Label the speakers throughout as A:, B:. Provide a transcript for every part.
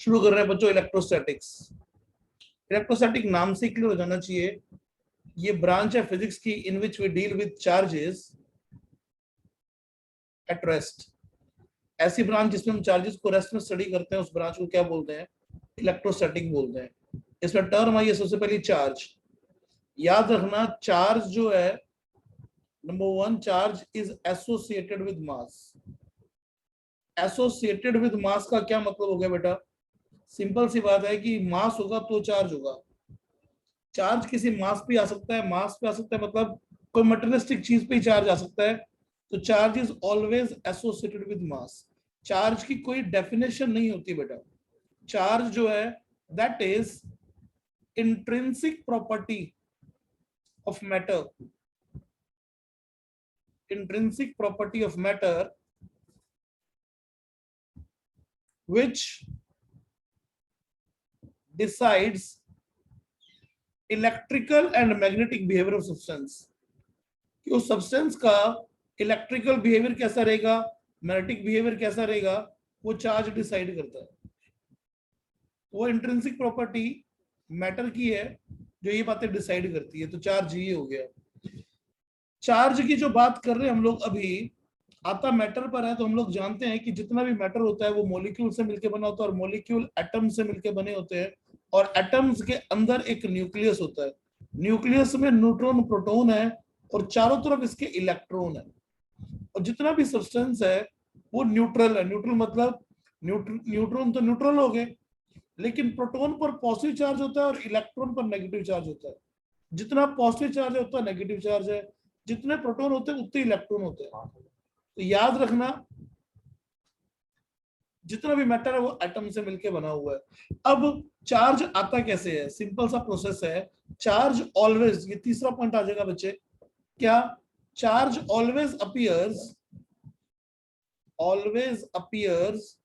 A: शुरू कर रहे हैं बच्चों इलेक्ट्रोस्टैटिक्स। इलेक्ट्रोस्टैटिक नाम से क्लियर हो जाना चाहिए, ये ब्रांच है फिजिक्स की in which we deal with charges at rest. ऐसी ब्रांच जिसमें हम चार्जेस को रेस्ट में स्टडी करते हैं, उस ब्रांच को क्या बोलते हैं? इलेक्ट्रोस्टैटिक बोलते हैं। इसमें टर्म आई है सबसे पहले चार्ज। याद रखना चार्ज जो है, number one, charge is associated with mass. Associated with mass का क्या मतलब हो गया बेटा? सिंपल सी बात है कि मास होगा तो चार्ज होगा। चार्ज किसी मास पे आ सकता है, मास पे आ सकता है, मतलब कोई मटेरियलिस्टिक चीज पे ही चार्ज आ सकता है। तो charge is always associated with mass. Charge की कोई डेफिनेशन नहीं होती बेटा। चार्ज जो है that is intrinsic property of matter. Intrinsic property of matter which decides electrical and magnetic behaviour of substance. कि उस सब्सटेंस का इलेक्ट्रिकल बिहेवियर कैसा रहेगा, मैग्नेटिक बिहेवियर कैसा रहेगा, वो चार्ज डिसाइड करता है। वो इंट्रिंसिक प्रॉपर्टी मैटर की है जो ये बातें डिसाइड करती है। तो चार्ज ये हो गया। चार्ज की जो बात कर रहे हैं हम लोग अभी, आता मैटर पर है। तो हम लोग जानते हैं कि जितना भी मैटर होता है वो मॉलिक्यूल से मिलकर बना होता है, और मॉलिक्यूल एटम से मिलकर बने होते हैं, और एटम्स के अंदर एक न्यूक्लियस होता है। न्यूक्लियस में न्यूट्रॉन प्रोटॉन है, और चारों तरफ इसके इलेक्ट्रॉन है। और जितना भी सब्सटेंस है वो न्यूट्रल है। न्यूट्रल मतलब न्यूट्रॉन तो न्यूट्रल हो गए, लेकिन प्रोटॉन पर पॉजिटिव चार्ज होता है और इलेक्ट्रॉन पर नेगेटिव चार्ज होता है। जितना पॉजिटिव चार्ज है उतना नेगेटिव चार्ज है, जितने प्रोटॉन होते हैं उतने इलेक्ट्रॉन होते हैं। तो याद रखना जितना भी मैटर है वो एटम से मिलकर बना हुआ है। अब चार्ज आता कैसे है? सिंपल सा प्रोसेस है। चार्ज ऑलवेज, ये तीसरा पॉइंट आ जाएगा बच्चे, क्या? Charge always appears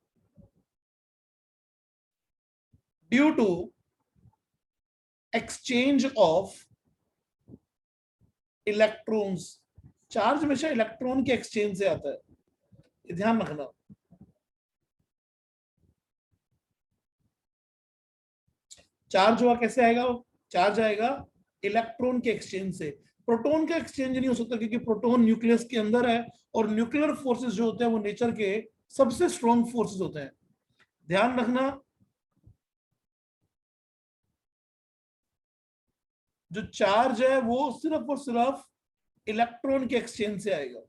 A: due to exchange of electrons. Charge हमेशा इलेक्ट्रॉन के एक्सचेंज से आता है, ये ध्यान रखना। चार्ज हुआ कैसे आएगा? चार्ज आएगा इलेक्ट्रॉन के एक्सचेंज से। प्रोटॉन का एक्सचेंज नहीं हो सकता, क्योंकि प्रोटॉन न्यूक्लियस के अंदर है, और न्यूक्लियर फोर्सेस जो होते हैं वो नेचर के सबसे स्ट्रॉन्ग फोर्सेस होते हैं। ध्यान रखना, जो चार्ज है वो सिर्फ और सिर्फ इलेक्ट्रॉन के एक्सचेंज से आएगा।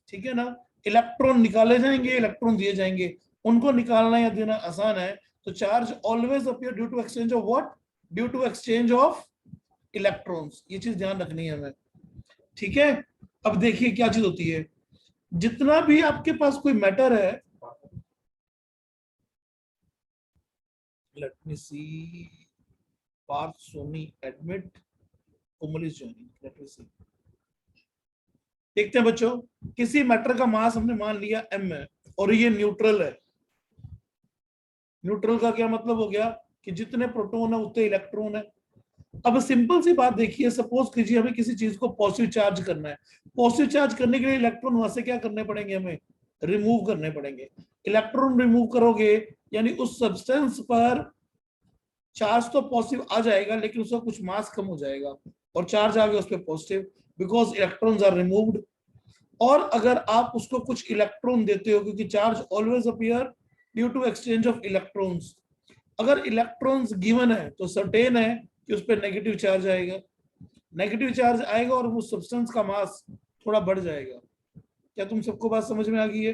A: ठीक है ना? इलेक्ट्रॉन निकाले जाएंगे, इलेक्ट्रॉन दिए जाएंगे, उनको निकालना या देना आसान है। तो charge always appear due to exchange of what? Due to exchange of electrons. ये चीज ध्यान रखनी है हमें। ठीक है? अब देखिए क्या चीज होती है, जितना भी आपके पास कोई मैटर है, let me see, Parth Soni admit, Komal is joining, let me see. देखते हैं बच्चों, किसी मैटर का मास हमने मान लिया m है, और ये न्यूट्रल है। न्यूट्रल का क्या मतलब हो गया? कि जितने प्रोटॉन है उतने इलेक्ट्रॉन है। अब सिंपल सी बात देखिए, सपोज कीजिए हमें किसी चीज को पॉजिटिव चार्ज करना है। पॉजिटिव चार्ज करने के लिए इलेक्ट्रॉन वहां से क्या करने पड़ेंगे? हमें रिमूव करने पड़ेंगे। इलेक्ट्रॉन रिमूव करोगे यानी उस सब्सटेंस पर चार्ज तो पॉजिटिव आ जाएगा, लेकिन उसका कुछ मास कम हो जाएगा, और चार्ज आ गया उस पर positive, because electrons are removed. और अगर आप उसको कुछ इलेक्ट्रॉन देते हो, क्योंकि charge always appear due to exchange of electrons. अगर इलेक्ट्रॉन्स गिवन है तो सर्टेन है कि उस पर नेगेटिव चार्ज आएगा। नेगेटिव चार्ज आएगा और वो सब्सटेंस का मास थोड़ा बढ़ जाएगा। क्या तुम सबको बात समझ में आ गई है?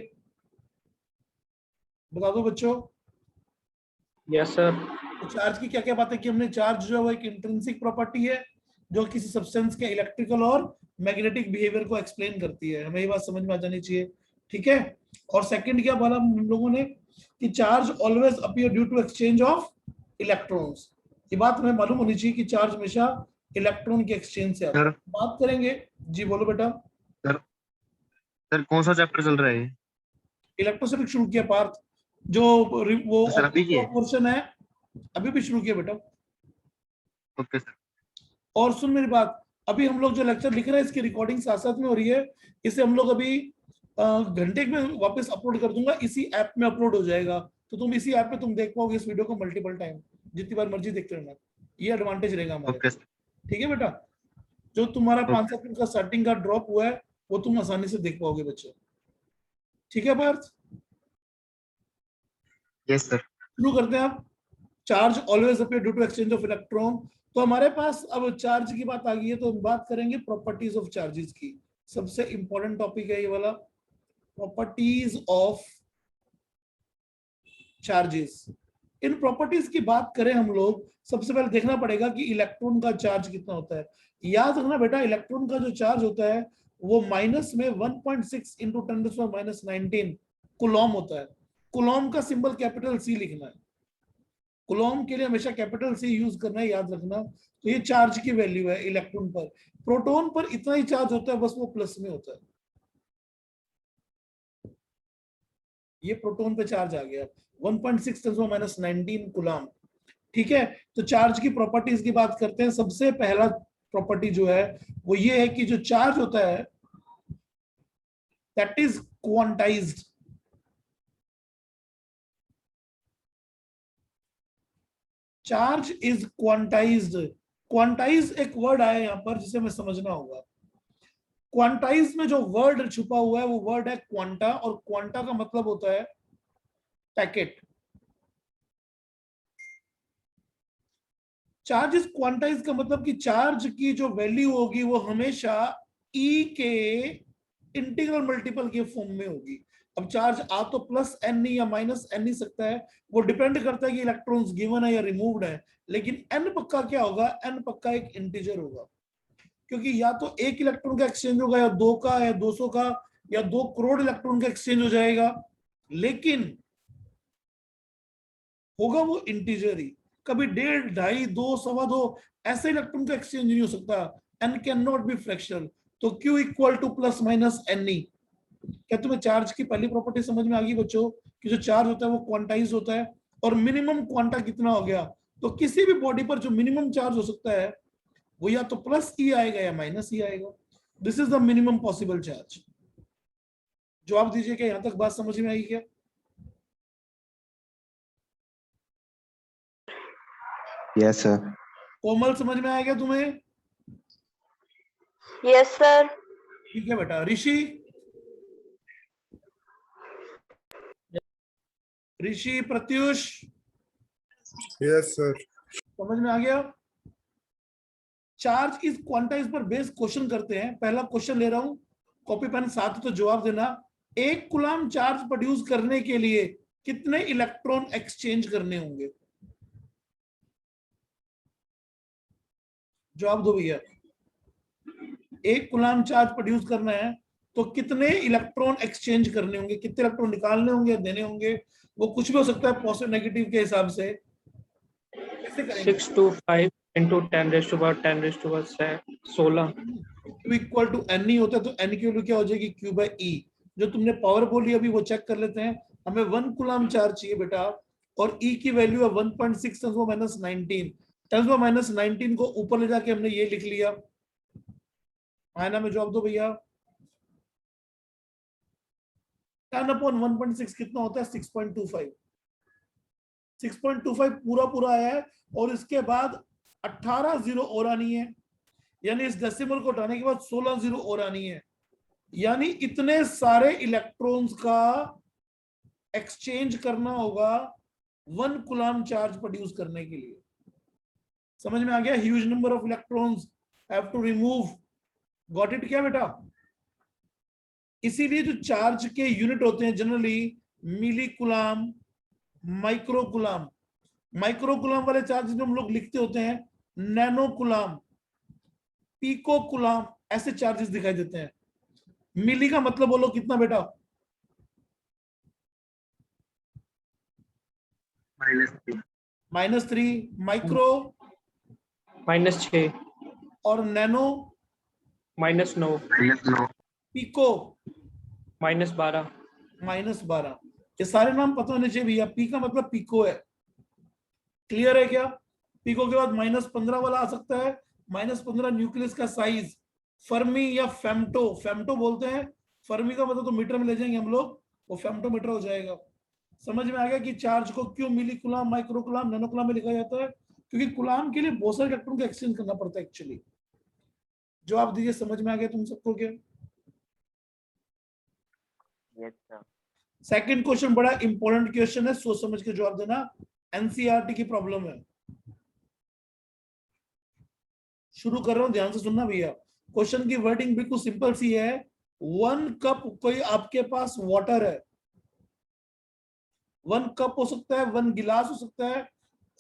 A: बता दो बच्चों।
B: Yes sir.
A: तो चार्ज की क्या क्या बातें की हमने? चार्ज जो है वो एक इंट्रिंसिक प्रॉपर्टी है जो किसी सब्सटेंस के इलेक्ट्रिकल और मैग्नेटिक बिहेवियर को एक्सप्लेन करती है। हमें ये बात समझ में आ जानी चाहिए। ठीक है? और सेकंड क्या बोला हम लोगों ने? कि charge always appear due to exchange of electrons. ये बात हमें मालूम होनी चाहिए कि चार्ज हमेशा इलेक्ट्रॉन के एक्सचेंज से आता है। बात करेंगे जी, बोलो बेटा।
B: सर कौन सा चैप्टर चल रहा है?
A: इलेक्ट्रोस्टैटिक शुरू किया पार्थ, जो वो
B: सर अभी की है?
A: पोर्शन है, अभी भी शुरू किया बेटा।
B: Okay sir.
A: और सुन मेरी बात, अभी हम लोग जो लेक्चर लिख रहे हैं इसकी रिकॉर्डिंग साथ साथ में हो रही है। इसे हम लोग अभी घंटे में वापस अपलोड कर दूंगा, इसी ऐप में अपलोड हो जाएगा। तो तुम इसी ऐप पे तुम देख पाओगे इस वीडियो को मल्टीपल टाइम, जितनी बार मर्जी देखते रहना। ये एडवांटेज रहेगा हमारे।
B: ओके
A: ठीक है बेटा, जो तुम्हारा
B: ओके
A: 5 सेकंड का स्टार्टिंग का ड्रॉप हुआ है वो तुम आसानी से देख पाओगे बच्चे। ठीक है पार्थ,
B: यस सर।
A: शुरू करते हैं आप। Charge always appear due to exchange of electron. तो हमारे पास अब चार्ज की बात आ गई है, तो हम बात करेंगे प्रॉपर्टीज ऑफ चार्जेस की। सबसे इंपॉर्टेंट टॉपिक है ये वाला, properties of charges. In properties की बात करें हम लोग, सबसे पहले देखना पड़ेगा कि इलेक्ट्रॉन का चार्ज कितना होता है। याद रखना बेटा, इलेक्ट्रॉन का जो चार्ज होता है वो माइनस में 1.6 इंटू 10⁻⁹ कुलॉम होता है। कुलॉम का सिंबल कैपिटल सी लिखना है, कुलॉम के लिए हमेशा कैपिटल सी यूज करना है, याद रखना। तो ये चार्ज की वैल्यू है इलेक्ट्रॉन पर। प्रोटॉन पर इतना ही चार्ज होता है, बस वो प्लस में होता है। ये प्रोटॉन पे चार्ज आ गया 1.6 10⁻⁹ कूलम। ठीक है, तो चार्ज की प्रॉपर्टीज की बात करते हैं। सबसे पहला प्रॉपर्टी जो है वो ये है कि जो चार्ज होता है that is quantized. Charge is quantized. Quantize एक वर्ड आया यहां पर जिसे हमें समझना होगा। क्वांटाइज में जो वर्ड छुपा हुआ है वो वर्ड है क्वांटा, और क्वांटा का मतलब होता है पैकेट। चार्ज इज क्वांटाइज का मतलब कि चार्ज की जो वैल्यू होगी वो हमेशा ई के इंटीग्रल मल्टीपल के फॉर्म में होगी। अब चार्ज आ तो प्लस एन नहीं या माइनस एन नहीं सकता है, वो डिपेंड करता है कि इलेक्ट्रॉन्स गिवन है या रिमूव्ड है। लेकिन एन पक्का क्या होगा, एन पक्का एक इंटीजर होगा, क्योंकि या तो एक इलेक्ट्रॉन का एक्सचेंज होगा, या 2 का, या 200 का, या 2 करोड़ इलेक्ट्रॉन का एक्सचेंज हो जाएगा, लेकिन होगा वो इंटीजर ही। कभी 1.5, 2.5, 2, 2.25 ऐसे इलेक्ट्रॉन का एक्सचेंज नहीं हो सकता। N can not be fractional. तो Q equal to plus minus N E. क्या तुम्हें चार्ज की पहली प्रॉपर्टी समझ में आ गई बच्चों, कि जो चार्ज होता है वो क्वांटाइज होता है, और मिनिमम क्वांटा कितना हो गया। तो किसी भी बॉडी पर जो मिनिमम चार्ज हो सकता है वो या तो प्लस ई आएगा या माइनस ई आएगा। This is the minimum possible charge. जवाब दीजिए, क्या यहां तक बात समझ में आई क्या?
B: Yes sir.
A: कोमल समझ में आएगा तुम्हें?
C: Yes sir.
A: ठीक है बेटा। ऋषि, ऋषि, प्रत्युष,
D: यस सर।
A: समझ में आ गया? चार्ज इज क्वांटाइज पर बेस क्वेश्चन करते हैं। पहला क्वेश्चन ले रहा हूं, कॉपी पेन साथ तो जवाब देना। एक कूलम चार्ज प्रोड्यूस करने के लिए कितने इलेक्ट्रॉन एक्सचेंज करने होंगे? जवाब दो भैया। एक कूलम चार्ज प्रोड्यूस करना है तो कितने इलेक्ट्रॉन एक्सचेंज करने होंगे, कितने इलेक्ट्रॉन निकालने होंगे, देने होंगे? वो कुछ भी हो सकता है पॉजिटिव नेगेटिव के हिसाब से। कैसे करेंगे?
E: 6 to 5 into 10⁻16।
A: Q equal to n ही होता है, तो एन की वैल्यू क्या हो जाएगी, Q बाई ई। जो तुमने पावर बोली अभी वो चेक कर लेते हैं। हमें 1 कूलम चार्ज चाहिए बेटा, और ई की वैल्यू है 1.6 10⁻⁹। 10⁻⁹ को ऊपर ले जाके हमने ये लिख लिया। आयना में जवाब दो भैया। 10/1.6 कितना होता है, 6.25। 6.25 पूरा पूरा आया है, और इसके बाद 18 जीरो और आनी है, यानी इस डेसिमल को हटाने के बाद 16 जीरो और आनी है। यानी इतने सारे इलेक्ट्रॉन्स का एक्सचेंज करना होगा 1 कूलम चार्ज प्रोड्यूस करने के लिए। समझ में आ गया? Huge number of electrons have to remove. Got it क्या बेटा? इसीलिए जो चार्ज के यूनिट होते हैं generally milli coulomb, micro coulomb. Micro coulomb वाले चार्ज जो हम लोग लिखते होते हैं नैनो कूलम, पीको कूलम, ऐसे चार्जेस दिखाई देते हैं। मिली का मतलब बोलो कितना बेटा? -3। माइक्रो
E: -6
A: और नैनो
E: -9
A: पीको
E: -12
A: -12। ये सारे नाम पता होने चाहिए भैया। पी का मतलब पीको है। क्लियर है क्या? पीको के बाद -15 वाला आ सकता है। -15 न्यूक्लियस का साइज। फर्मी या फेम्टो, फेम्टो बोलते हैं। फर्मी का मतलब तो मीटर में ले जाएंगे हम लोग, वो फेम्टोमीटर हो जाएगा। समझ में आ गया कि चार्ज को क्यों milli coulomb, micro coulomb, nano coulomb में लिखा जाता है? क्योंकि कूलाम के लिए बहुत सारे इलेक्ट्रॉन को एक्सचेंज करना पड़ता है एक्चुअली। जवाब दीजिए, समझ में आ गया तुम सबको क्या?
B: Yes sir.
A: सेकंड क्वेश्चन बड़ा इंपॉर्टेंट क्वेश्चन है, सोच समझ के जवाब देना। एनसीईआरटी की प्रॉब्लम है। शुरू कर रहा हूं, ध्यान से सुनना भैया। क्वेश्चन की वर्डिंग बिल्कुल सिंपल सी है। 1 कप, कोई आपके पास वाटर है, 1 कप हो सकता है, 1 गिलास हो सकता है,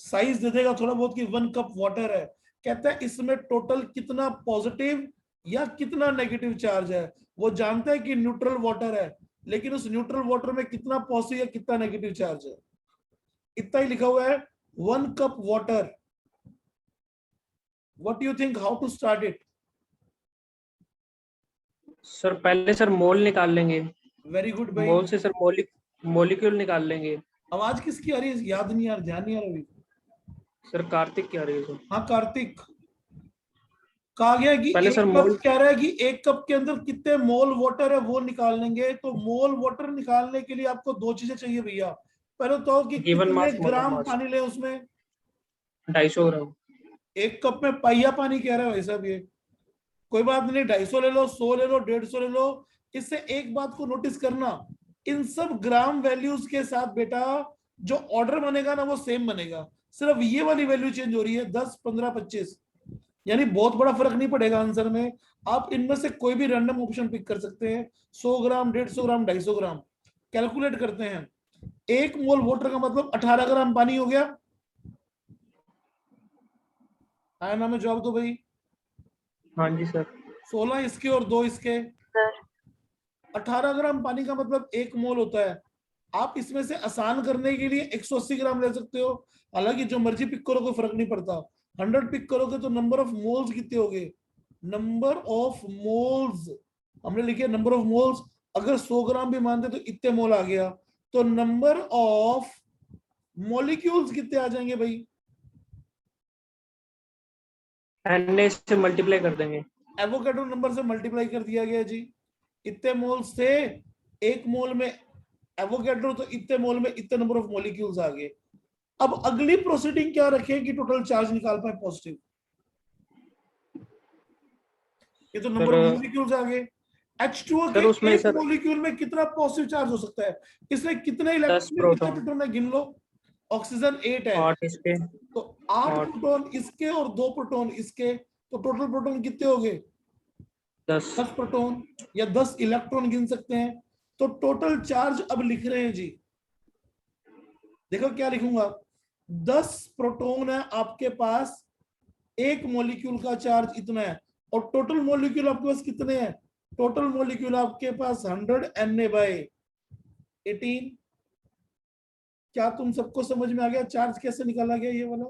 A: साइज दे देगा थोड़ा बहुत कि 1 कप वाटर है। कहता है इसमें टोटल कितना पॉजिटिव या कितना नेगेटिव चार्ज है। वो जानता है कि न्यूट्रल वाटर है, लेकिन उस न्यूट्रल वाटर में कितना पॉजिटिव या कितना नेगेटिव चार्ज है, इतना ही लिखा हुआ है। 1 cup water, what do you think, how to start it?
E: Sir पहले सर मोल निकाल लेंगे,
A: वेरी गुड भाई।
E: मोल से सर मोलिक्यूल निकाल लेंगे।
A: आवाज किसकी आ रही है? याद नहीं यार, ध्यान नहीं आ रहा अभी।
E: सर कार्तिक क्या रही है सर?
A: हाँ कार्तिक। कहा गया कि
E: पहले
A: एक
E: सर
A: कप,
E: मोल।
A: कह रहा है कि 1 कप के अंदर कितने मोल वाटर है वो निकाल लेंगे। तो मोल वाटर निकालने के लिए आपको 2 चीजें चाहिए भैया। पहले तो कि
E: गिवन
A: कितने
E: मास, मोलर
A: ग्राम
E: मास।
A: पानी ले उसमें।
E: 250 ग्राम।
A: 1 कप में पाइया पानी कह रहा है भाई साहब ये। कोई बात नहीं, 250 ले लो, 100 ले लो, 150 ले लो। इससे एक बात को नोटिस करना, इन सब ग्राम वैल्यूज के साथ बेटा जो ऑर्डर बनेगा ना वो सेम बनेगा। सिर्फ ये वाली वैल्यू चेंज हो रही है, 10, 15, 25। यानी बहुत बड़ा फर्क नहीं पड़ेगा आंसर में। आप इनमें से कोई भी रैंडम ऑप्शन पिक कर सकते हैं। 100 ग्राम, 150 ग्राम, 250 ग्राम। कैलकुलेट करते हैं। 1 मोल वाटर का मतलब 18 ग्राम पानी हो गया। आया ना? में जवाब दो भाई।
E: हाँ जी सर।
A: 16 इसके और 2 इसके।
C: सर
A: 18 ग्राम पानी का मतलब 1 मोल होता है। आप इसमें से आसान करने के लिए 180 ग्राम ले सकते हो। हालांकि जो मर्जी पिक करो कोई फर्क नहीं पड़ता। 100 पिक करोगे तो नंबर ऑफ मोल्स कितने हो गए? नंबर ऑफ मोल्स हमने लिखे, नंबर ऑफ मोल्स। अगर 100 ग्राम भी मानते तो इतने मोल आ गया। तो नंबर ऑफ मॉलिक्यूल्स कितने आ जाएंगे भाई?
E: Na से मल्टीप्लाई कर देंगे।
A: एवोगैड्रो नंबर से मल्टीप्लाई कर दिया गया जी। इतने मोल्स थे 1 मोल में एवोगैड्रो, तो इतने मोल में इतने नंबर ऑफ मॉलिक्यूल्स आ गए। अब अगली प्रोसीडिंग क्या रखें कि टोटल चार्ज निकाल पाए पॉजिटिव? ये तो नंबर ऑफ मॉलिक्यूल्स आ गए। H2O के
E: सर उसमें
A: एक
E: सर
A: मॉलिक्यूल में कितना पॉजिटिव चार्ज हो सकता है? इसमें कितने
E: 10
A: इलेक्ट्रॉन, कितने
E: प्रोटॉन।
A: प्रोटॉन है, गिन लो। ऑक्सीजन 8 है,
E: 8 इसके।
A: तो 8
E: 8।
A: प्रोटॉन इसके और 2 प्रोटॉन इसके, तो टोटल प्रोटॉन कितने हो गए?
E: 10।
A: 10 प्रोटॉन या 10 इलेक्ट्रॉन गिन सकते हैं। तो टोटल चार्ज अब लिख रहे हैं जी। देखो क्या लिखूंगा, 10 प्रोटॉन है आपके पास, 1 मॉलिक्यूल का चार्ज इतना है। और टोटल मॉलिक्यूल आपके पास कितने हैं? टोटल मॉलिक्यूल आपके पास 100 Na/18। क्या तुम सबको समझ में आ गया चार्ज कैसे निकाला गया? ये वाला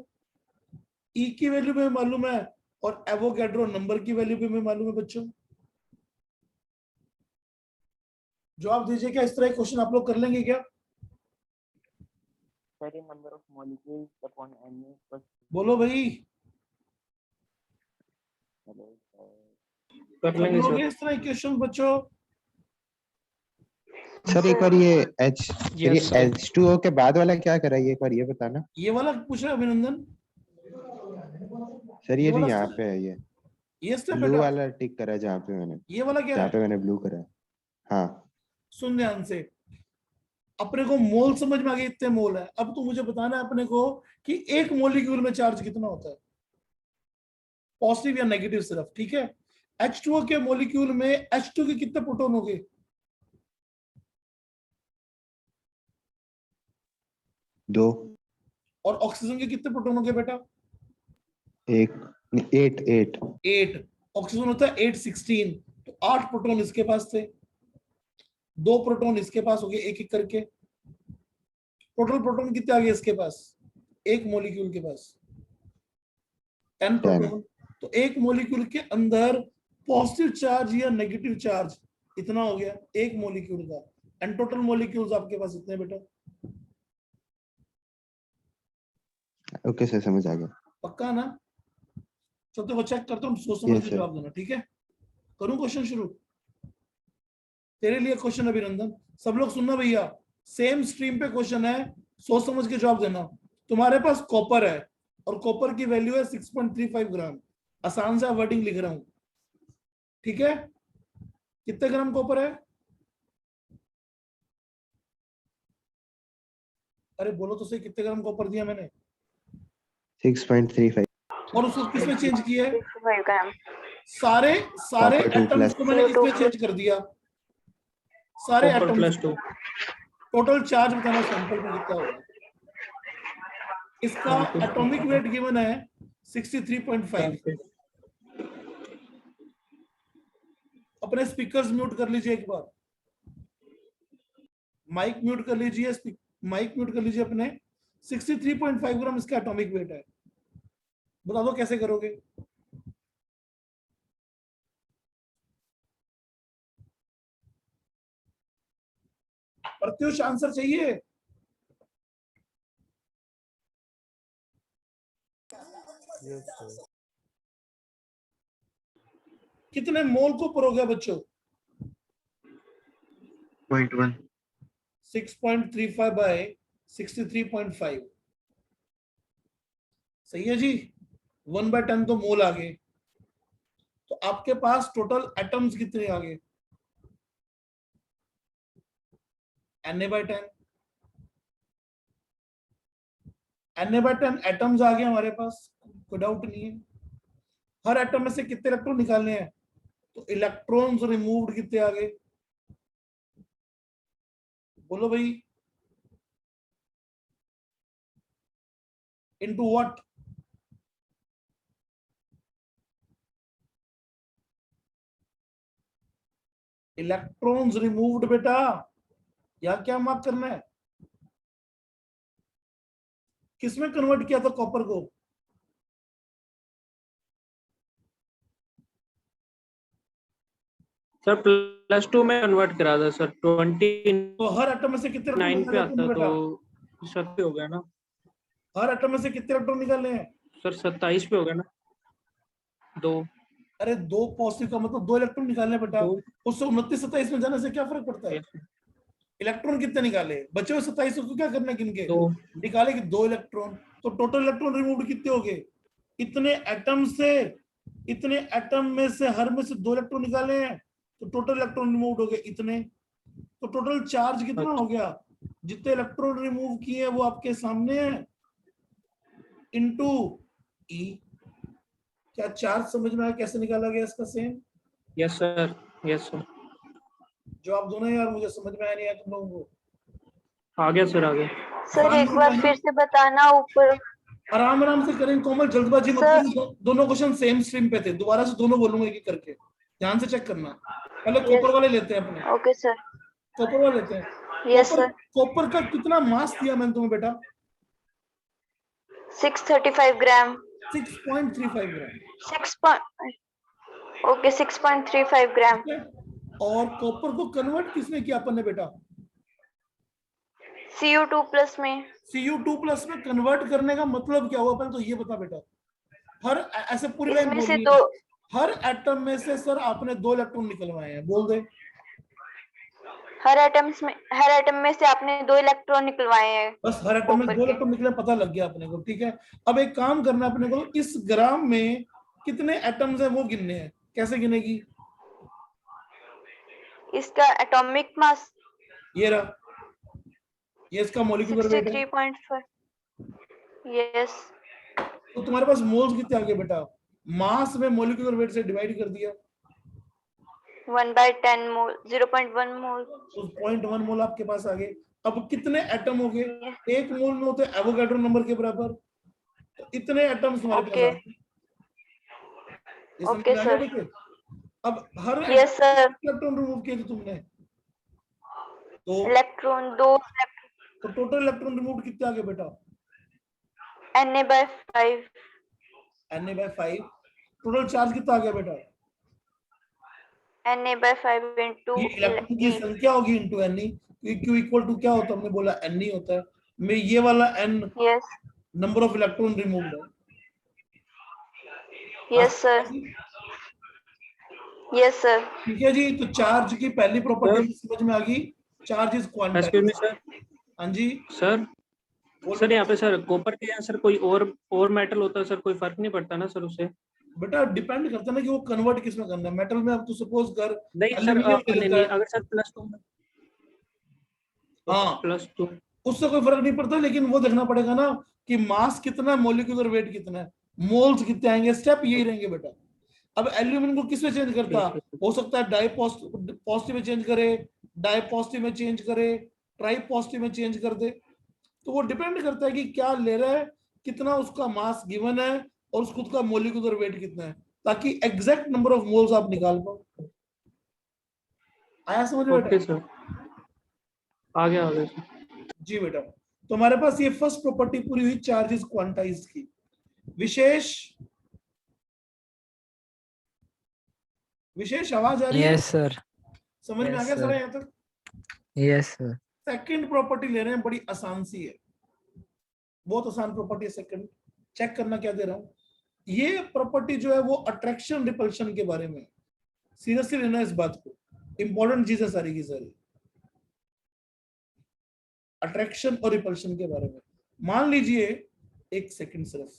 A: ई की वैल्यू में मालूम है और एवोगैड्रो नंबर की वैल्यू भी में मालूम है बच्चों। जवाब दीजिए, क्या इस तरह क्वेश्चन आप लोग कर लेंगे क्या?
B: सर ये number of molecules upon Na।
A: बोलो भाई,
E: कर
A: कर
E: लेंगे
A: लोगे
E: सर।
A: इस तरह क्वेश्चन बच्चों?
F: सर एक बार ये
E: यस सर।
F: H2O के बाद वाला क्या करा ये एक बार ये बताना।
A: ये वाला पूछ रहे अभिनंदन।
F: सर
A: ये
F: ये जो
A: वाला
F: यहाँ
A: step-
F: पे है ये
A: ये स्टेप
F: ब्लू
A: बेटा,
F: वाला टिक करा है जहाँ पे मैंने
A: ये वाला क्या
F: जहाँ
A: है?
F: पे मैंने ब्लू करा है। हाँ
A: सुन ध्यान से। अपने को मोल समझ में आ गया, इतने मोल है। अब तो मुझे बताना है अपने को कि 1 मॉलिक्यूल में चार्ज कितना होता है, पॉजिटिव या नेगेटिव सिर्फ, ठीक है? H2O के मॉलिक्यूल में H2 के कितने प्रोटॉन हो गए?
F: 2
A: और ऑक्सीजन के कितने प्रोटॉन हो गए बेटा?
F: 1 8
A: 8। ऑक्सीजन होता है 8, 16। तो 8 प्रोटॉन इसके पास थे, 2 प्रोटॉन इसके पास हो गए, एक एक करके। टोटल प्रोटॉन कितने आ गए इसके पास, 1 मॉलिक्यूल के पास? 10 प्रोटॉन। तो 1 मॉलिक्यूल के अंदर पॉजिटिव चार्ज या नेगेटिव चार्ज इतना हो गया 1 मॉलिक्यूल का। एंड टोटल मॉलिक्यूल्स आपके पास इतने बेटा।
F: ओके सर समझ आ गया।
A: पक्का ना? चलो तो चेक करता हूँ, सोच समझ
F: यस
A: के
F: सर।
A: जवाब देना, ठीक है? करूं क्वेश्चन शुरू? तेरे लिए क्वेश्चन अभिनंदन, सब लोग सुनना भैया। सेम स्ट्रीम पे क्वेश्चन है, सोच समझ के जवाब देना। तुम्हारे पास कॉपर है और कॉपर की वैल्यू है 6.35 ग्राम। आसान सा वर्डिंग लिख रहा हूं, ठीक है? कितने ग्राम कॉपर है? अरे बोलो तो सही, कितने ग्राम कॉपर दिया मैंने?
F: 6.35
A: और उसको किसमें चेंज किया है?
C: 65 ग्राम
A: सारे सारे
F: Copper 2
A: एटम्स
F: plus
A: को मैंने
C: CO2
A: किसमें चेंज कर दिया? सारे
E: copper
A: atoms.
E: Plus 2।
A: Total charge बताना सैंपल में कितना होगा। इसका एटॉमिक वेट गिवन है 63.5। अपने स्पीकर्स म्यूट कर लीजिए एक बार, माइक म्यूट कर लीजिए, माइक म्यूट कर लीजिए अपने। 63.5 ग्राम इसका एटॉमिक वेट है। बता दो कैसे करोगे? प्रत्युष आंसर चाहिए?
D: Yes, sir.
A: कितने मोल को परोगे बच्चों?
B: 0.1
A: 6.35 बाय 63.5। सही है जी। 1/10 तो मोल आ गए। तो आपके पास टोटल एटम्स कितने आ गए? Na/10। Na/10 एटम्स आ गए हमारे पास, कोई डाउट नहीं है। हर एटम में से कितने इलेक्ट्रॉन निकालने हैं? तो इलेक्ट्रॉन्स रिमूव्ड कितने आ गए? बोलो भाई। Into what? इलेक्ट्रॉन्स रिमूव्ड बेटा, या क्या मार्क करना है? किसमें कन्वर्ट किया था कॉपर को?
E: सर प्लस 2 में कन्वर्ट करा था सर। 29
A: तो हर एटम में से कितने इलेक्ट्रॉन
E: पे
A: निकाले
E: आता
A: तुमने बेटा?
E: तो 7 पे हो गया ना
A: हर एटम में से कितने इलेक्ट्रॉन निकाले हैं?
E: सर। 27 पे हो गया ना 2।
A: अरे दो पॉजिटिव का मतलब 2 इलेक्ट्रॉन निकालने बेटा।
E: दो।
A: उससे 29-27 में जाने से क्या फर्क पड़ता है? इलेक्ट्रॉन कितने निकाले? बचे हुए 27 को क्या करना है गिन के?
E: 2।
A: निकाले कि 2 इलेक्ट्रॉन। तो टोटल इलेक्ट्रॉन रिमूव कितने हो गए? इतने एटम से, इतने एटम में से हर में से 2 इलेक्ट्रॉन निकाले हैं, तो टोटल इलेक्ट्रॉन रिमूव हो गए इतने। तो टोटल चार्ज कितना हो गया? जितने इलेक्ट्रॉन रिमूव किए वो आपके सामने है, इनटू ई। क्या चार्ज समझ में आया कैसे निकाला गया इसका same?
E: Yes sir, yes sir.
A: जवाब दो ना यार, मुझे समझ में आया नहीं है तुम लोगों को।
E: आ गया सर, आ गया।
C: सर एक बार फिर से बताना ऊपर।
A: आराम आराम से करें कोमल, जल्दबाजी मत
C: सर।
A: करो। दोनों क्वेश्चन सेम स्ट्रीम पे थे, दोबारा से दोनों बोलूंगा एक एक करके, ध्यान से चेक करना। पहले
C: Yes.
A: कॉपर वाले लेते हैं अपने,
C: ओके सर।
A: कॉपर वाले लेते हैं।
C: Yes
A: copper,
C: sir.
A: कॉपर का कितना मास दिया मैंने तुम्हें बेटा?
C: 635 ग्राम।
A: 6.35 ग्राम।
C: 6.35 ग्राम।
A: ठीक है? और कॉपर को कन्वर्ट किसने किया अपन ने बेटा?
C: Cu2 प्लस में।
A: Cu2 प्लस में कन्वर्ट करने का मतलब क्या हुआ पहले तो ये बता बेटा। हर ऐसे पूरी लाइन
C: इसमें से
A: बोलनी
C: दो,
A: है। हर एटम में से सर आपने 2 इलेक्ट्रॉन निकलवाए हैं, बोल दे।
C: हर एटम में से आपने 2 इलेक्ट्रॉन निकलवाए हैं।
A: बस हर एटम में
C: कॉपर
A: 2
C: के।
A: इलेक्ट्रॉन निकले, पता लग गया अपने को। ठीक है, अब एक काम करना है अपने को, इस ग्राम में कितने एटम्स हैं वो गिनने हैं। कैसे गिनेगी?
C: इसका एटॉमिक मास
A: ये रहा, ये इसका मॉलिक्यूलर वेट है।
C: 63.5। यस।
A: तो तुम्हारे पास मोल्स कितने आ गए बेटा? मास में मॉलिक्यूलर वेट से डिवाइड कर दिया,
C: 1/10 मोल, 0.1 मोल।
A: तो 0.1 मोल आपके पास आ गए। अब कितने एटम हो गए? 1 मोल में होते हैं एवोगाड्रो नंबर के बराबर। तो इतने एटम्स तुम्हारे पास
C: ओके।
A: आ गए। ये समझ
C: ओके
A: में आ गया
C: सर।
A: बेटे? अब हर
C: यस सर।
A: इलेक्ट्रॉन रिमूव किए थे तुमने, तो
C: इलेक्ट्रॉन 2।
A: टोटल इलेक्ट्रॉन रिमूव कितने आ गए बेटा?
C: Na/5।
A: Na/5। टोटल चार्ज कितना आ गया बेटा?
C: Na/5 इंटू
A: ये इलेक्ट्रॉन की संख्या होगी into Ne। Q equal to क्या होता है? हमने बोला Ne होता है। मैं ये वाला N
C: yes.
A: Number of electron removed है।
C: Yes sir. Yes sir.
A: ठीक है जी, तो चार्ज की पहली प्रॉपर्टी समझ में आ गई charge is
E: excuse me
A: quantized.
E: Sir.
A: हाँ जी
E: सर
A: बोल
E: सर यहाँ पे सर कॉपर के यहाँ सर कोई और मेटल होता है सर, कोई फर्क नहीं पड़ता ना सर उससे?
A: बेटा, डिपेंड करता है ना कि वो कन्वर्ट किस में करना है। मेटल में अब तो सपोज कर
E: नहीं सर,
A: एल्यूमिनियम ले
E: नहीं
A: लेता
E: नहीं,
A: है,
E: अगर सर +2 में,
A: हाँ
E: +2।
A: उससे कोई फर्क नहीं पड़ता, लेकिन वो देखना पड़ेगा ना कि मास कितना है, मोलिकुलर वेट कितना है, मोल्स कितने आएंगे, स्टेप यही रहेंगे बेटा। अब एल्यूमिनियम को किस में चेंज करता, हो सकता है डाई पॉजिटिव में चेंज करे, डाई पॉजिटिव में चेंज करे, ट्राई पॉजिटिव में चेंज कर दे। तो वो डिपेंड करता है कि क्या ले रहा है, कितना उसका मास गिवन है और उस खुद का मोलिकुलर वेट कितना है, ताकि एग्जैक्ट नंबर ऑफ मोल्स आप निकाल पाओ। आया समझ में
E: ओके
A: बेटा?
E: सर, आ गया सर।
A: जी बेटा, तो हमारे पास ये फर्स्ट प्रॉपर्टी पूरी हुई चार्जेस क्वांटाइज्ड की। विशेष आवाज आ रही है?
D: Yes sir.
A: समझ में आ
D: Yes,
A: गया
D: sir.
A: सारा यहाँ तक?
D: Yes sir.
A: सेकंड प्रॉपर्टी ले रहे हैं, बड़ी आसान सी है, बहुत आसान प्रॉपर्टी है। सेकंड चेक करना क्या दे रहा हूं। ये प्रॉपर्टी जो है वो अट्रैक्शन रिपल्शन के बारे में। सीरियसली लेना इस बात को, इंपॉर्टेंट चीजें सारी की सारी अट्रैक्शन और रिपल्शन के बारे में। मान लीजिए, एक सेकंड सिर्फ,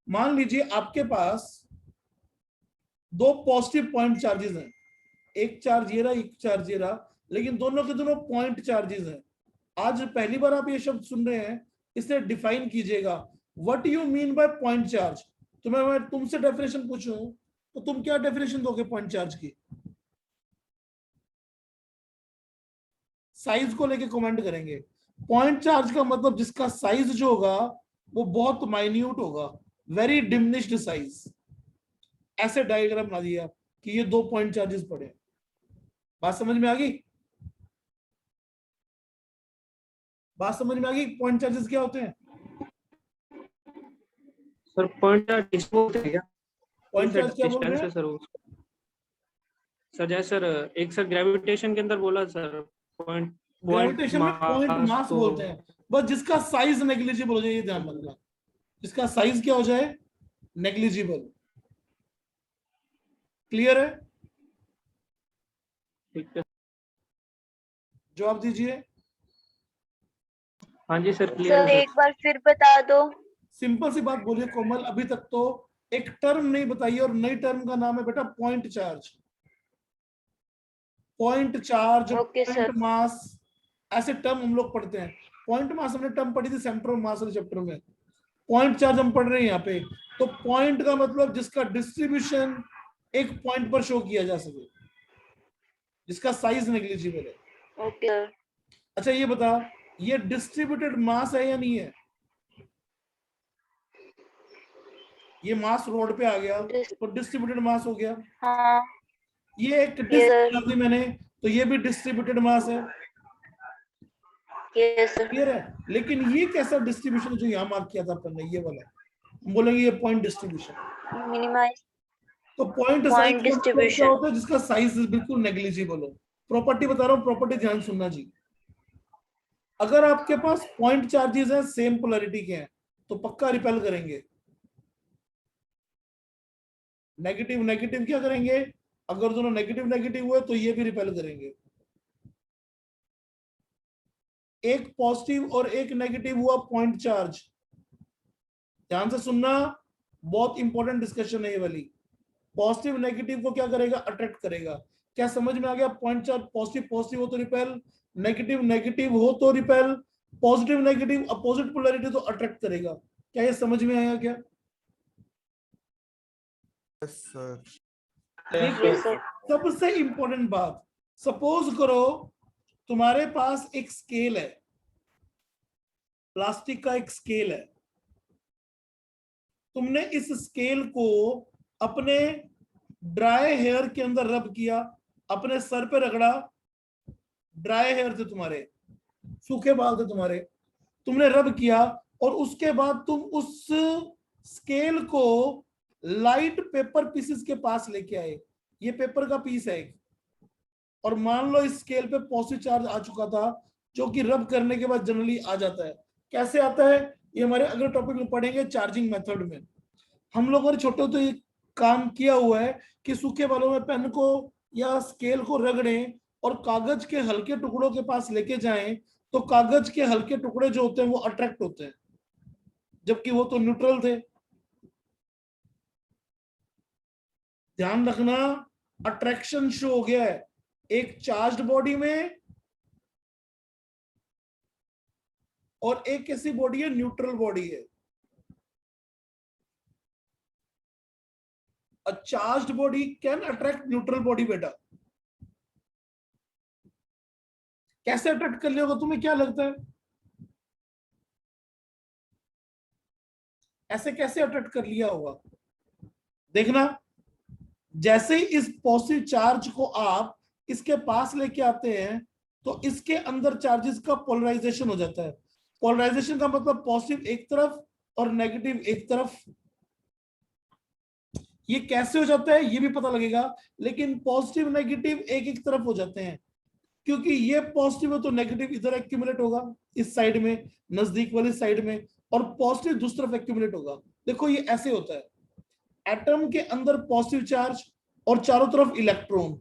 A: मान लीजिए आपके पास दो पॉजिटिव पॉइंट चार्जेस हैं, एक चार्ज ये रहा, एक चार्ज ये रहा, लेकिन दोनों के दोनों पॉइंट चार्जेस हैं। आज पहली बार आप ये शब्द सुन रहे हैं, इसे डिफाइन कीजिएगा। What you mean by point charge? तो मैं तुमसे डेफिनेशन पूछूं तो तुम क्या डेफिनेशन दोगे पॉइंट चार्ज की? साइज को लेके कमेंट करेंगे। पॉइंट चार्ज का मतलब जिसका साइज जो होगा वो बहुत माइन्यूट होगा, वेरी डिमिनिश्ड साइज। ऐसे डायग्राम बना दिया कि ये दो पॉइंट चार्जेस पड़े। बात समझ में आ गई? बात समझ में आ गई? पॉइंट चार्जेस क्या होते हैं?
E: सर पॉइंट चार्ज बोलते हैं क्या?
A: पॉइंट चार्ज क्या बोल रहे
E: डिस्टेंस है
A: हैं?
E: सर उसका। सर जैसे सर एक सर ग्रेविटेशन के अंदर बोला सर, पॉइंट
A: ग्रेविटेशन में पॉइंट मास
E: तो
A: बोलते हैं, बस जिसका साइज नेग्लिजिबल हो जाए, ये ध्यान रखना। जिसका साइज क्या हो जाए? नेग्लिजिबल। क्लियर है?
E: ठीक है।
A: जवाब दीजिए।
E: हाँ जी सर, क्लियर
C: सर
E: है
C: एक बार फिर बता दो।
A: सिंपल सी बात बोलिए कोमल, अभी तक तो एक टर्म नहीं बताई, और नई टर्म का नाम है बेटा point charge. Point charge,
C: okay
A: point
C: sir.
A: Mass, ऐसे टर्म हम लोग पढ़ते हैं। पॉइंट मास हमने टर्म पढ़ी थी सेंटर ऑफ मास वाले चैप्टर में। पॉइंट चार्ज हम पढ़ रहे हैं यहाँ पे। तो पॉइंट का मतलब जिसका डिस्ट्रीब्यूशन एक पॉइंट पर शो किया जा सके, जिसका साइज नेग्लिजिबल है।
C: Okay sir.
A: अच्छा ये बता, ये डिस्ट्रीब्यूटेड मास है या नहीं है? ये मास रोड पे आ गया तो डिस्ट्रीब्यूटेड मास हो गया।
C: हाँ
A: ये एक
C: Yes,
A: डिस्क
C: sir.
A: कर दी मैंने, तो ये भी डिस्ट्रीब्यूटेड मास है।
C: Yes sir.
A: क्लियर है? लेकिन ये कैसा डिस्ट्रीब्यूशन जो यहाँ मार्क किया था अपन ने, ये वाला, हम बोलेंगे ये पॉइंट डिस्ट्रीब्यूशन।
C: मिनिमाइज
A: तो पॉइंट
C: Point
A: साइज क्या
C: distribution.
A: होता है? जिसका साइज बिल्कुल नेग्लिजिबल हो। प्रॉपर्टी बता रहा हूँ, प्रॉपर्टी ध्यान सुनना जी। अगर आपके पास पॉइंट चार्जेस हैं, सेम पोलैरिटी के हैं, तो पक्का रिपेल करेंगे। नेगेटिव नेगेटिव क्या करेंगे? अगर दोनों नेगेटिव नेगेटिव हुए तो ये भी रिपेल करेंगे। एक पॉजिटिव और एक नेगेटिव हुआ पॉइंट चार्ज। ध्यान से सुनना, बहुत इंपॉर्टेंट डिस्कशन है ये वाली। पॉजिटिव नेगेटिव को क्या करेगा? अट्रैक्ट करेगा। क्या समझ में आ गया? पॉइंट चार्ज पॉजिटिव पॉजिटिव हो तो रिपेल, नेगेटिव नेगेटिव हो तो repel, positive negative opposite polarity तो अट्रैक्ट करेगा। क्या ये समझ में आया क्या?
D: Yes sir.
C: Yes, sir.
A: सबसे इंपॉर्टेंट बात, सपोज करो तुम्हारे पास एक स्केल है, प्लास्टिक का एक स्केल है। तुमने इस स्केल को अपने ड्राई हेयर के अंदर रब किया, अपने सर पे रगड़ा। ड्राई हेयर थे तुम्हारे, सूखे बाल थे तुम्हारे, तुमने रब किया, और उसके बाद तुम उस स्केल को लाइट पेपर पीसेस के पास लेके आए। ये पेपर का पीस है एक, और मान लो इस स्केल पे पॉजिटिव चार्ज आ चुका था, जो कि रब करने के बाद जनरली आ जाता है। कैसे आता है? ये हमारे अगले टॉपिक में पढ़ेंगे, चार्जिंग मेथड में। हम लोगों ने छोटे तो काम किया हुआ है कि सूखे बालों में पेन को या स्केल को रगड़ें और कागज के हल्के टुकड़ों के पास लेके जाएं, तो कागज के हल्के टुकड़े जो होते हैं वो अट्रैक्ट होते हैं, जबकि वो तो न्यूट्रल थे। ध्यान रखना, अट्रैक्शन शो हो गया है एक चार्ज्ड बॉडी में और एक ऐसी बॉडी है न्यूट्रल बॉडी है। A charged body can attract neutral body बेटा। कैसे अट्रैक्ट कर लिया होगा, तुम्हें क्या लगता है? ऐसे कैसे अट्रैक्ट कर लिया होगा? देखना, जैसे ही इस पॉजिटिव चार्ज को आप इसके पास लेके आते हैं तो इसके अंदर चार्जेस का पोलराइजेशन हो जाता है। पोलराइजेशन का मतलब पॉजिटिव एक तरफ और नेगेटिव एक तरफ। ये कैसे हो जाता है ये भी पता लगेगा, लेकिन पॉजिटिव नेगेटिव एक एक तरफ हो जाते हैं, क्योंकि ये पॉजिटिव है तो नेगेटिव इधर एक्यूमुलेट होगा इस साइड में, नजदीक वाली साइड में, और पॉजिटिव दूसरी तरफ एक्यूमुलेट होगा। देखो ये ऐसे होता है, एटम के अंदर पॉजिटिव चार्ज और चारों तरफ इलेक्ट्रॉन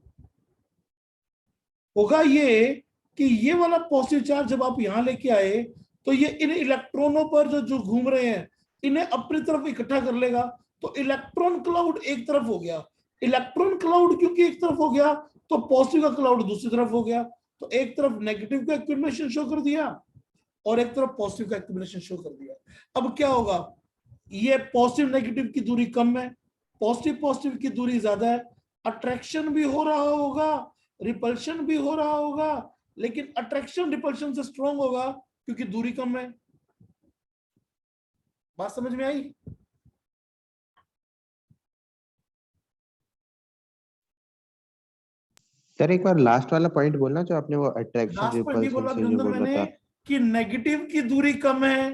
A: होगा। ये कि ये वाला पॉजिटिव चार्ज जब आप यहां लेके आए तो ये इन इलेक्ट्रॉनों पर जो घूम रहे हैं इन्हें अपनी तरफ इकट्ठा कर लेगा, तो इलेक्ट्रॉन क्लाउड एक तरफ हो गया। इलेक्ट्रॉन क्लाउड क्योंकि एक तरफ हो गया तो पॉजिटिव का क्लाउड दूसरी तरफ हो गया, तो एक तरफ नेगेटिव का एक्यूमुलेशन शो कर दिया और एक तरफ पॉजिटिव का एक्यूमुलेशन शो कर दिया। अब क्या होगा, ये पॉजिटिव नेगेटिव की दूरी कम है, पॉजिटिव पॉजिटिव की दूरी ज्यादा है, अट्रैक्शन भी हो रहा होगा, रिपल्शन भी हो रहा होगा, लेकिन अट्रैक्शन रिपल्शन से स्ट्रॉन्ग होगा क्योंकि दूरी कम है। बात समझ में आई?
F: सर एक बार लास्ट वाला पॉइंट बोलना जो आपने वो अट्रैक्शन
A: लास्ट पॉइंट
F: रिपल्सन
A: बोला
F: से जो
A: अभिनंदन
F: बोला
A: मैंने
F: था।
A: कि नेगेटिव की दूरी कम है,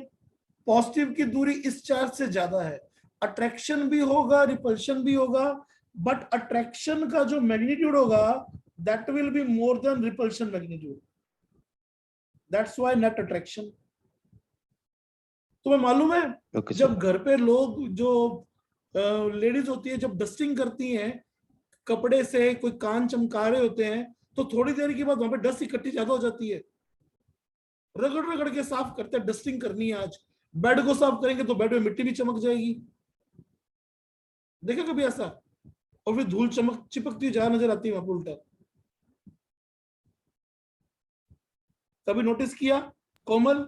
A: पॉजिटिव की दूरी इस चार्ज से ज्यादा है। अट्रैक्शन भी होगा, रिपल्शन भी होगा, बट अट्रैक्शन का जो मैग्नीट्यूड होगा that will be more than repulsion magnitude. That's why net attraction. तुम्हें मालूम है
F: ओके
A: जब
F: सर।
A: घर पे लोग जो लेडीज होती है जब डस्टिंग करती हैं कपड़े से, कोई कान चमका रहे होते हैं, तो थोड़ी देर के बाद वहां पे डस्ट इकट्ठी ज्यादा हो जाती है, रगड़ रगड़ के साफ करते हैं। डस्टिंग करनी है आज, बेड को साफ करेंगे तो बेड में मिट्टी भी चमक जाएगी। देखा कभी ऐसा? और फिर धूल चमक चिपकती हुई ज्यादा नजर आती है वहां पे उल्टा। कभी नोटिस किया Komal?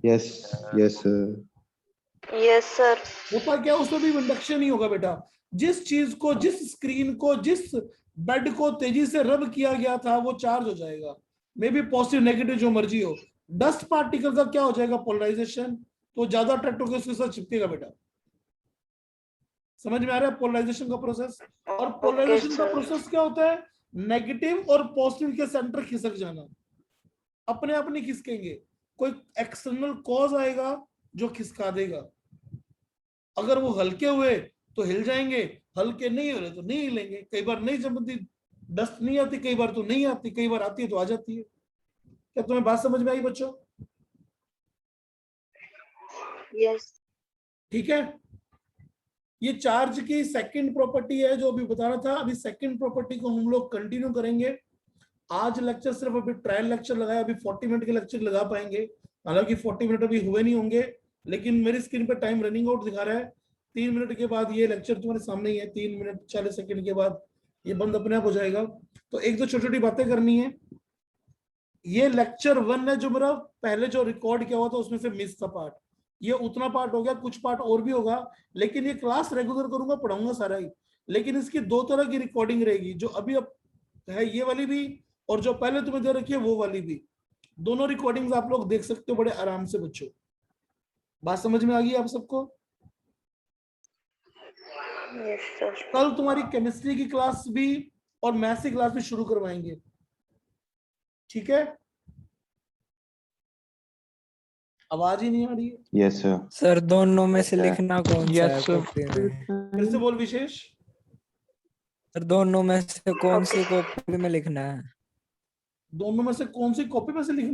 F: Yes yes sir.
C: Yes sir.
A: होता क्या, उसमें भी इंडक्शन ही होगा बेटा। जिस चीज को, जिस स्क्रीन को, जिस बेड को तेजी से रब किया गया था वो चार्ज हो जाएगा, मे बी पॉजिटिव नेगेटिव जो मर्जी हो। डस्ट पार्टिकल का क्या हो जाएगा, पोलराइजेशन, तो ज्यादा अट्रैक्ट होकर उसके साथ चिपकेगा बेटा। समझ में आ रहा है पोलराइजेशन का प्रोसेस? और पोलराइजेशन का प्रोसेस क्या होता है, नेगेटिव और पॉजिटिव के सेंटर खिसक जाना। अपने आप नहीं खिसकेंगे, कोई एक्सटर्नल कॉज आएगा जो खिसका देगा। अगर वो हल्के हुए तो हिल जाएंगे, हल्के नहीं हो रहे तो नहीं हिलेंगे। कई बार नहीं जमती, डस्ट नहीं आती, कई बार तो नहीं आती, कई बार आती है तो आ जाती है। क्या तुम्हें बात समझ में आई बच्चों?
C: यस।
A: ठीक है, ये चार्ज की सेकंड प्रॉपर्टी है जो अभी बताना था। अभी सेकंड प्रॉपर्टी को हम लोग कंटिन्यू करेंगे। आज लेक्चर सिर्फ अभी ट्रायल लेक्चर लगाया, अभी 40 मिनट के लेक्चर लगा पाएंगे, हालांकि 40 मिनट अभी हुए नहीं होंगे, लेकिन मेरी स्क्रीन पे टाइम रनिंग आउट दिखा रहा है। 3 मिनट के बाद ये लेक्चर तुम्हारे सामने ही है, 3 मिनट 40 सेकंड के बाद ये बंद अपने आप हो जाएगा। तो एक दो छोटी छोटी बातें करनी है। ये लेक्चर 1 है जो मेरा पहले जो रिकॉर्ड किया हुआ था उसमें से मिस था पार्ट, ये उतना पार्ट हो गया, कुछ पार्ट और भी होगा, लेकिन ये क्लास रेगुलर करूंगा, पढ़ाऊंगा सारा ही। लेकिन इसकी 2 तरह की रिकॉर्डिंग रहेगी, जो अभी अब है ये वाली भी, और जो पहले तुम्हें दे रखी है वो वाली भी। दोनों रिकॉर्डिंग्स आप लोग देख सकते हो बड़े आराम से बच्चों। बात समझ में आ गई आप सबको?
C: Yes sir.
A: कल तुम्हारी केमिस्ट्री की क्लास भी और मैथ्स की क्लास भी शुरू करवाएंगे, ठीक है? आवाज ही नहीं आ रही है।
F: Yes sir.
D: सर दोनों में से लिखना कौन सा है कॉपी में?
A: फिर से बोल विशेष।
D: सर दोनों में से कौन सी कॉपी में लिखना है?
A: दोनों में से कौन सी कॉपी में से लिखना है?